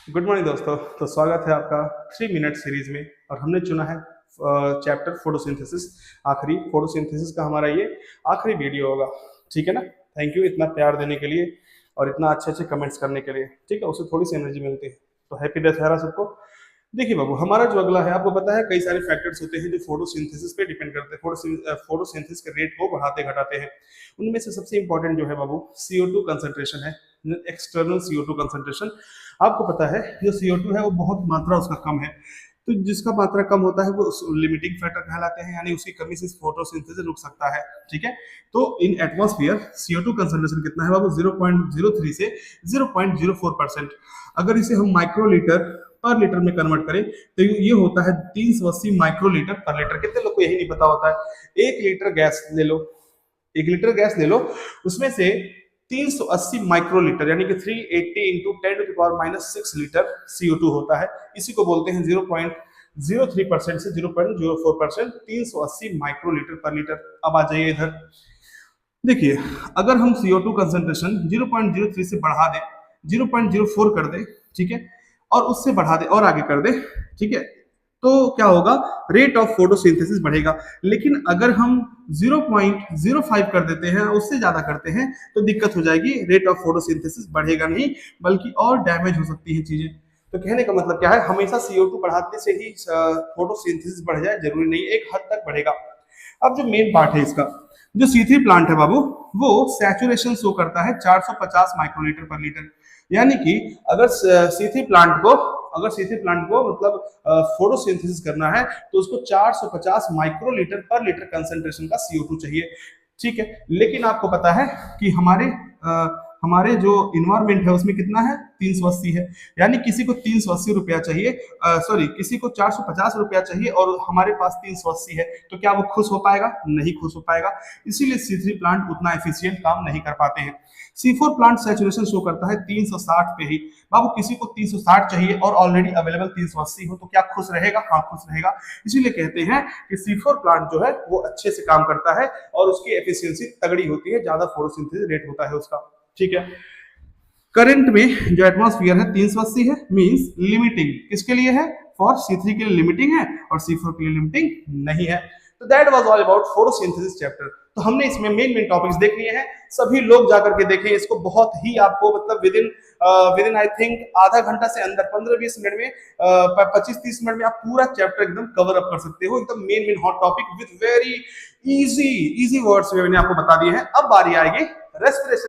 Good morning दोस्तों। तो स्वागत है आपका 3 मिनट सीरीज में। और हमने चुना है चैप्टर फोटोसिंथेसिस। आखिरी फोटोसिंथेसिस का हमारा ये आखिरी वीडियो होगा। ठीक है ना। थैंक यू इतना प्यार देने के लिए और इतना अच्छे अच्छे कमेंट्स करने के लिए। ठीक है, उससे थोड़ी सी एनर्जी मिलती है। तो हैप्पी दशहरा सबको। देखिए बाबू, हमारा जो अगला है, आपको पता है कई सारे फैक्टर्स होते हैं जो फोटोसिंथेसिस पे डिपेंड करते हैं, फोटोसिंथेसिस के रेट को बढ़ाते घटाते हैं। उनमें से सबसे इंपॉर्टेंट जो है बाबू, CO2 कंसंट्रेशन है। External CO2 concentration. आपको पता है जो CO2 है वो बहुत मात्रा उसका कम है। तो जिसका मात्रा कम होता है वो लिमिटिंग फैक्टर कहलाते हैं, यानी उसकी कमी से फोटोसिंथेसिस रुक सकता है। ठीक है। तो इन एटमॉस्फेयर CO2 कंसंट्रेशन कितना है बाबू? 0.03 से 0.04%। अगर इसे हम माइक्रोलीटर पर लीटर में कन्वर्ट करें तो ये होता है 380 माइक्रोलीटर पर लीटर। कितने लोग को यही नहीं पता होता है? 1 लीटर गैस ले लो, 1 लीटर गैस ले लो, उसमें से 380 माइक्रोलीटर यानी कि 380 इंटू 10⁻⁻6 लीटर CO2 होता है। इसी को बोलते हैं 0.03% से 0.04%, 380 माइक्रोलीटर पर लीटर। अब आ जाइए इधर। देखिए, अगर हम CO2 कंसंट्रेशन 0.03 से बढ़ा दें, 0.04 कर दें, ठीक है, और उससे बढ़ा दें और आगे कर दें, ठीक है, तो क्या होगा? रेट ऑफ फोटोसिंथेसिस बढ़ेगा। लेकिन अगर हम 0.05 कर देते हैं, उससे ज्यादा करते हैं, तो दिक्कत हो जाएगी। रेट ऑफ फोटोसिंथेसिस बढ़ेगा नहीं, बल्कि और डैमेज हो सकती है चीजें। तो कहने का मतलब क्या है? हमेशा CO2 बढ़ाने से ही फोटोसिंथेसिस बढ़ जाए जरूरी नहीं, एक हद तक बढ़ेगा। अब जो मेन पार्ट है इसका, जो C3 प्लांट है बाबू, वो सैचुरेशन शो करता है 450 माइक्रोलीटर पर लीटर। यानी कि अगर C3 प्लांट को मतलब फोटोसिंथेसिस करना है तो उसको 450 माइक्रोलीटर पर लीटर कंसंट्रेशन का CO2 चाहिए। ठीक है। लेकिन आपको पता है कि हमारे जो इन्वायरमेंट है उसमें कितना है? 380 है। यानी किसी को 380 रुपया चाहिए, सॉरी, किसी को 450 रुपया चाहिए और हमारे पास 380 है, तो क्या वो खुश हो पाएगा? नहीं खुश हो पाएगा। इसीलिए C3 प्लांट उतना एफिशिएंट काम नहीं कर पाते हैं। C4 प्लांट सैचुरेशन शो करता है 360 पे ही। बाबू, किसी को 360 चाहिए और ऑलरेडी अवेलेबल 380 हो, तो क्या खुश रहेगा? हाँ, खुश रहेगा। इसीलिए कहते हैं कि C4 प्लांट जो है वो अच्छे से काम करता है और उसकी एफिशिएंसी तगड़ी होती है, ज्यादा फोटोसिंथेसिस रेट होता है उसका। ठीक है। करंट में जो एटमॉस्फेयर है 380 है, मींस लिमिटिंग किसके लिए है? फॉर C3 के लिए लिमिटिंग है और C4 के लिए लिमिटिंग नहीं है। तो that was all about photosynthesis chapter. तो हमने इसमें मेन टॉपिक्स देख लिए हैं। सभी लोग जाकर के देखें इसको। बहुत ही आपको मतलब विदिन आई थिंक आधा घंटा से अंदर 15-20 मिनट में 25-30 मिनट में आप पूरा चैप्टर एकदम कवर अप कर सकते हो। एकदम main hot topic with very easy words में मैंने आपको बता दिए हैं। अब बारी आएगी रेस्पिरेशन।